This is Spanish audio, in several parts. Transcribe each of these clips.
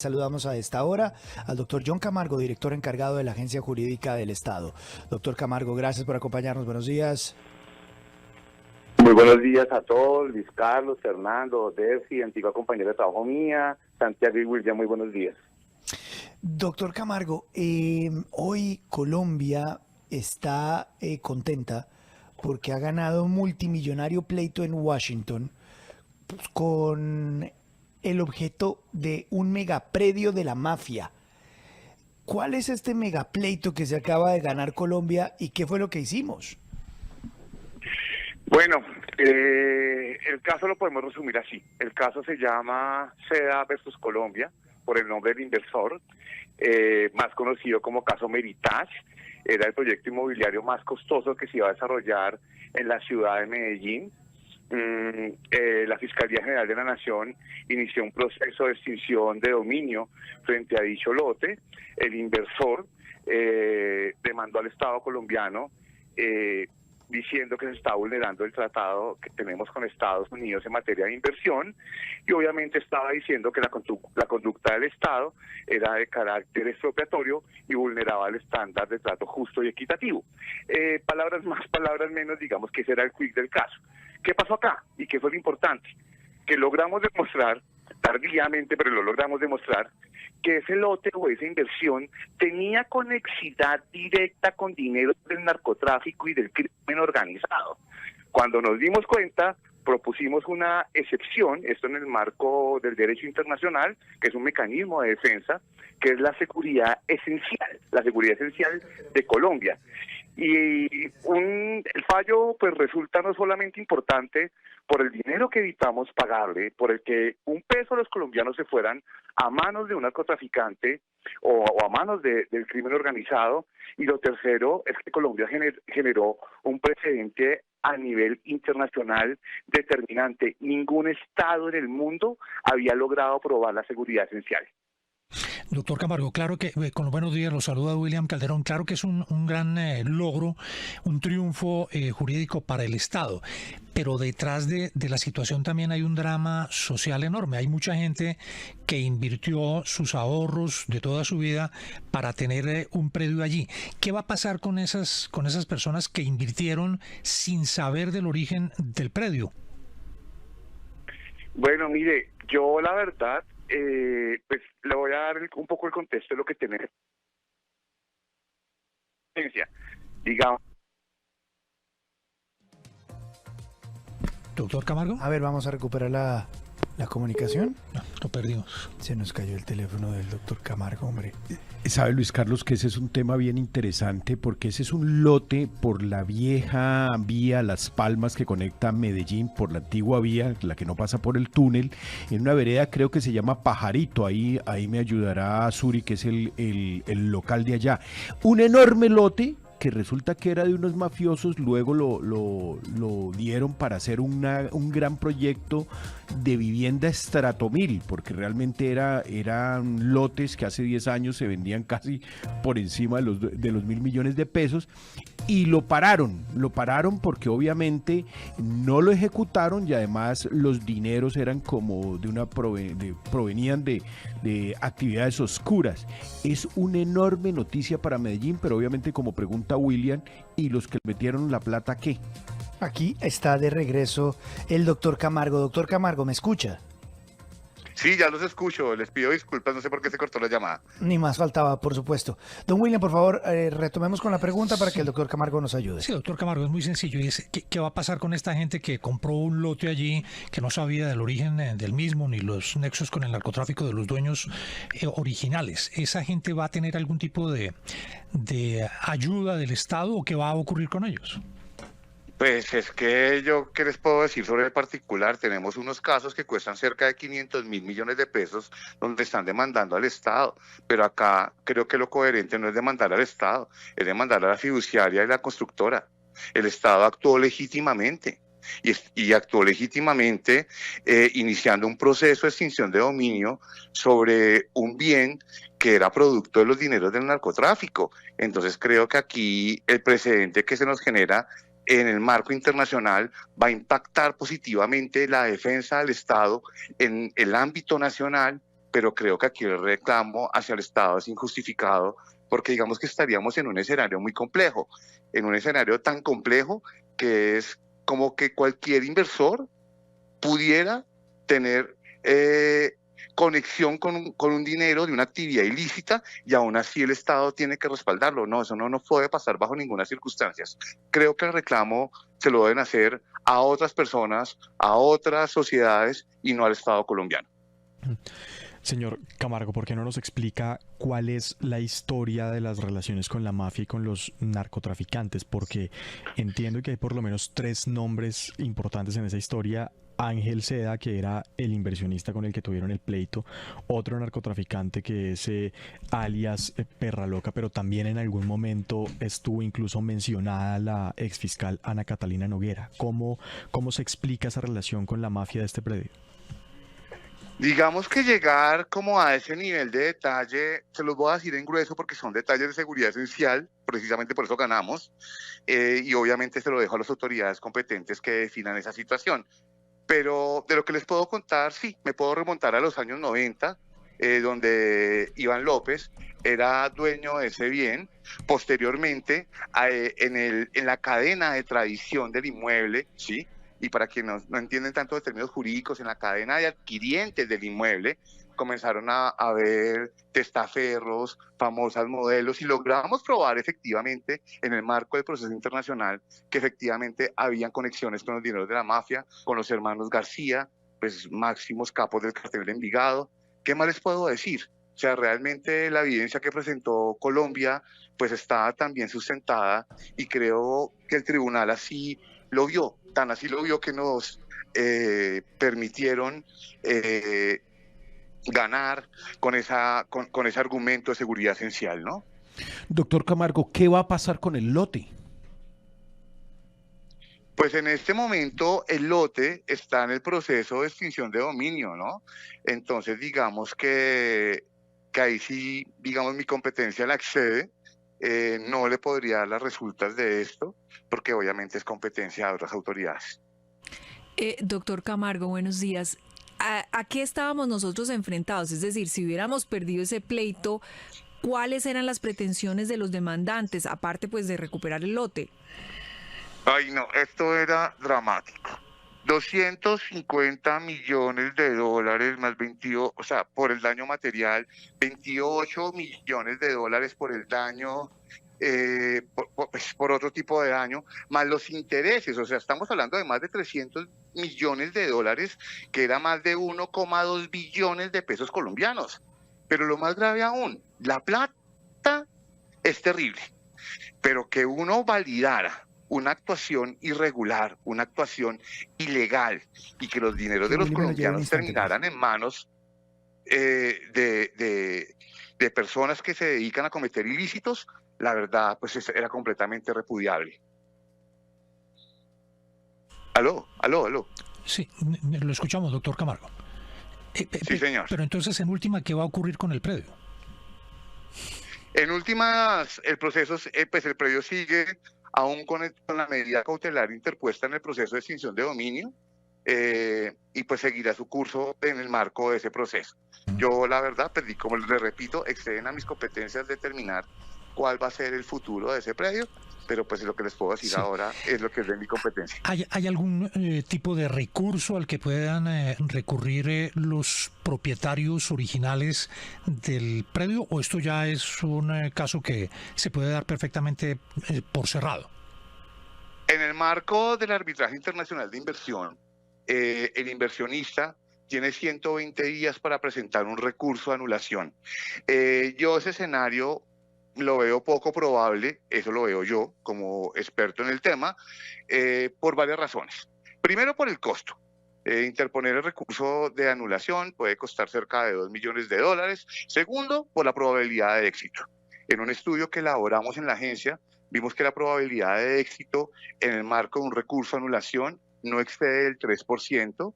Saludamos a esta hora al doctor John Camargo, director encargado de la Agencia Jurídica del Estado. Doctor Camargo, gracias por acompañarnos. Buenos días. Muy buenos días a todos, Luis Carlos, Fernando, Dercy, antigua compañera de trabajo mía, Santiago y William, muy buenos días. Doctor Camargo, hoy Colombia está contenta porque ha ganado un multimillonario pleito en Washington con el objeto de un megapredio de la mafia. ¿Cuál es este megapleito que se acaba de ganar Colombia y qué fue lo que hicimos? Bueno, el caso lo podemos resumir así. El caso se llama SEDA versus Colombia, por el nombre del inversor, más conocido como caso Meritage. Era el proyecto inmobiliario más costoso que se iba a desarrollar en la ciudad de Medellín. La Fiscalía General de la Nación inició un proceso de extinción de dominio frente a dicho lote. El inversor demandó al Estado colombiano diciendo que se está vulnerando el tratado que tenemos con Estados Unidos en materia de inversión, y obviamente estaba diciendo que la conducta del Estado era de carácter expropiatorio y vulneraba el estándar de trato justo y equitativo. Palabras más, palabras menos, digamos que ese era el quick del caso. ¿Qué pasó acá? ¿Y qué fue lo importante? Que logramos demostrar, tardíamente, pero lo logramos demostrar, que ese lote o esa inversión tenía conexidad directa con dinero del narcotráfico y del crimen organizado. Cuando nos dimos cuenta, propusimos una excepción, esto en el marco del derecho internacional, que es un mecanismo de defensa, que es la seguridad esencial de Colombia. Y el fallo pues resulta no solamente importante por el dinero que evitamos pagarle, por el que un peso de los colombianos se fueran a manos de un narcotraficante o a manos del crimen organizado, y lo tercero es que Colombia generó un precedente a nivel internacional determinante. Ningún Estado en el mundo había logrado aprobar la seguridad esencial. Doctor Camargo, claro que, con los buenos días, los saluda William Calderón. Claro que es un gran logro, un triunfo jurídico para el Estado, pero detrás de la situación también hay un drama social enorme. Hay mucha gente que invirtió sus ahorros de toda su vida para tener un predio allí. ¿Qué va a pasar con esas personas que invirtieron sin saber del origen del predio? Bueno, mire, yo la verdad, pues le voy a dar un poco el contexto de lo que tenemos. Digamos. Doctor Camargo. A ver, vamos a recuperar la comunicación. No, lo perdimos. Se nos cayó el teléfono del doctor Camargo, hombre. Sabe, Luis Carlos, que ese es un tema bien interesante porque ese es un lote por la vieja vía Las Palmas que conecta Medellín, por la antigua vía, la que no pasa por el túnel, en una vereda creo que se llama Pajarito. Ahí me ayudará Suri, que es el local de allá. Un enorme lote que resulta que era de unos mafiosos, luego lo dieron para hacer un gran proyecto de vivienda estrato 1000, porque realmente eran lotes que hace 10 años se vendían casi por encima de los 1.000 millones de pesos, y lo pararon porque obviamente no lo ejecutaron, y además los dineros eran como provenían de actividades oscuras. Es una enorme noticia para Medellín, pero obviamente, como pregunta William, ¿y los que metieron la plata qué? Aquí está de regreso el doctor Camargo. Doctor Camargo, ¿me escucha? Sí, ya los escucho, les pido disculpas, no sé por qué se cortó la llamada. Ni más faltaba, por supuesto. Don William, por favor, retomemos con la pregunta para que el doctor Camargo nos ayude. Sí, doctor Camargo, es muy sencillo. ¿Qué va a pasar con esta gente que compró un lote allí, que no sabía del origen del mismo, ni los nexos con el narcotráfico de los dueños originales? ¿Esa gente va a tener algún tipo de ayuda del Estado, o qué va a ocurrir con ellos? Pues es que yo, ¿qué les puedo decir sobre el particular? Tenemos unos casos que cuestan cerca de 500.000 millones de pesos donde están demandando al Estado, pero acá creo que lo coherente no es demandar al Estado, es demandar a la fiduciaria y la constructora. El Estado actuó legítimamente y actuó legítimamente iniciando un proceso de extinción de dominio sobre un bien que era producto de los dineros del narcotráfico. Entonces creo que aquí el precedente que se nos genera en el marco internacional va a impactar positivamente la defensa del Estado en el ámbito nacional pero creo que aquí el reclamo hacia el Estado es injustificado porque digamos que estaríamos en un escenario muy complejo, en un escenario tan complejo que es como que cualquier inversor pudiera tener conexión con un dinero de una actividad ilícita y aún así el Estado tiene que respaldarlo. No, eso no nos puede pasar bajo ninguna circunstancia. Creo que el reclamo se lo deben hacer a otras personas, a otras sociedades y no al Estado colombiano. Señor Camargo, ¿por qué no nos explica cuál es la historia de las relaciones con la mafia y con los narcotraficantes? Porque entiendo que hay por lo menos 3 nombres importantes en esa historia. Ángel Seda, que era el inversionista con el que tuvieron el pleito, otro narcotraficante que es alias Perra Loca, pero también en algún momento estuvo incluso mencionada la exfiscal Ana Catalina Noguera. ¿Cómo se explica esa relación con la mafia de este predio? Digamos que llegar como a ese nivel de detalle, se los voy a decir en grueso porque son detalles de seguridad esencial, precisamente por eso ganamos, y obviamente se lo dejo a las autoridades competentes que definan esa situación. Pero de lo que les puedo contar, sí, me puedo remontar a los años 90, donde Iván López era dueño de ese bien. Posteriormente, en la cadena de tradición del inmueble, ¿sí? Y para quienes no entienden tanto de términos jurídicos, en la cadena de adquirientes del inmueble, comenzaron a ver testaferros, famosas modelos, y logramos probar efectivamente, en el marco del proceso internacional, que efectivamente habían conexiones con los dineros de la mafia, con los hermanos García, pues máximos capos del cartel de Envigado. ¿Qué más les puedo decir? O sea, realmente la evidencia que presentó Colombia, pues está también sustentada, y creo que el tribunal así lo vio, tan así lo vio que nos permitieron ganar con ese argumento de seguridad esencial, ¿no? Doctor Camargo, ¿qué va a pasar con el lote? Pues en este momento el lote está en el proceso de extinción de dominio, ¿no? Entonces digamos que ahí sí, digamos, mi competencia la excede. No le podría dar las resultas de esto, porque obviamente es competencia de otras autoridades. Doctor Camargo, buenos días. ¿A qué estábamos nosotros enfrentados? Es decir, si hubiéramos perdido ese pleito, ¿cuáles eran las pretensiones de los demandantes, aparte pues de recuperar el lote? Ay, no, esto era dramático. 250 millones de dólares más 28, o sea, por el daño material, 28 millones de dólares por el daño, por otro tipo de daño, más los intereses. O sea, estamos hablando de más de 300 millones de dólares, que era más de 1,2 billones de pesos colombianos. Pero lo más grave aún, la plata es terrible, pero que uno validara una actuación irregular, una actuación ilegal, y que los dineros de los colombianos terminaran en manos de personas que se dedican a cometer ilícitos, la verdad, pues era completamente repudiable. Aló. Sí, lo escuchamos, doctor Camargo. Sí, señor. Pero entonces, en última, ¿qué va a ocurrir con el predio? En últimas, el proceso, pues el predio sigue aún con la medida cautelar interpuesta en el proceso de extinción de dominio, y pues seguirá su curso en el marco de ese proceso. Yo, la verdad, perdí, como les repito, exceden a mis competencias determinar cuál va a ser el futuro de ese predio, pero pues lo que les puedo decir ahora es lo que es de mi competencia. ¿Hay algún tipo de recurso al que puedan recurrir los propietarios originales del predio, o esto ya es un caso que se puede dar perfectamente por cerrado? En el marco del arbitraje internacional de inversión, el inversionista tiene 120 días para presentar un recurso de anulación. Yo ese escenario lo veo poco probable, eso lo veo yo como experto en el tema, por varias razones. Primero, por el costo. Interponer el recurso de anulación puede costar cerca de 2 millones de dólares. Segundo, por la probabilidad de éxito. En un estudio que elaboramos en la agencia, vimos que la probabilidad de éxito en el marco de un recurso de anulación no excede el 3%,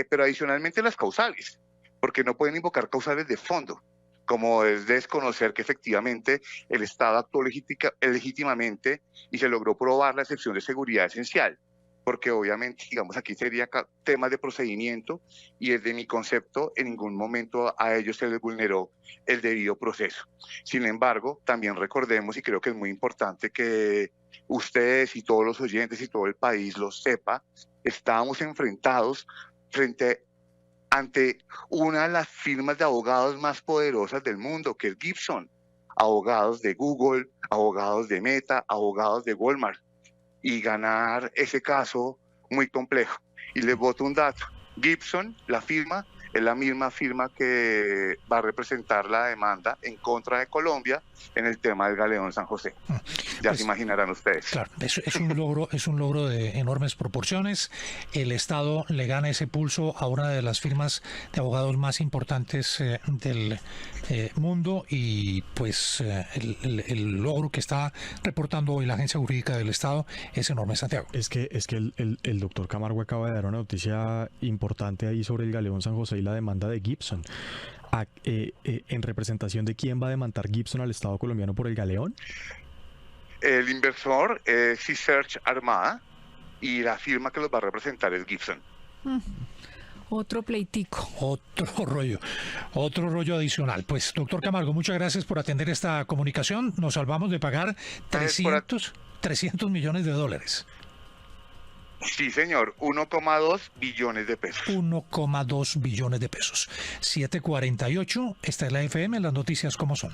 pero adicionalmente las causales, porque no pueden invocar causales de fondo, como es desconocer que efectivamente el Estado actuó legítimamente y se logró probar la excepción de seguridad esencial. porque obviamente, digamos, aquí sería temas de procedimiento y desde mi concepto en ningún momento a ellos se les vulneró el debido proceso. Sin embargo, también recordemos, y creo que es muy importante que ustedes y todos los oyentes y todo el país lo sepa, estábamos enfrentados ante una de las firmas de abogados más poderosas del mundo, que es Gibson. Abogados de Google, abogados de Meta, abogados de Walmart. Y ganar ese caso muy complejo. Y les boto un dato. Gibson, la firma, es la misma firma que va a representar la demanda en contra de Colombia en el tema del Galeón San José. Ya Pues, se imaginarán ustedes. Claro, es un logro de enormes proporciones. El Estado le gana ese pulso a una de las firmas de abogados más importantes del mundo y pues el logro que está reportando hoy la Agencia Jurídica del Estado es enorme, Santiago. Es que el doctor Camargo acaba de dar una noticia importante ahí sobre el Galeón San José y la demanda de Gibson. ¿En representación de quién va a demandar Gibson al Estado colombiano por el Galeón? El inversor es Search Armada y la firma que los va a representar es Gibson. Otro pleitico. Otro rollo adicional. Pues, doctor Camargo, muchas gracias por atender esta comunicación. Nos salvamos de pagar 300 millones de dólares. Sí, señor, 1,2 billones de pesos. 1,2 billones de pesos. 7:48, esta es la FM, las noticias como son.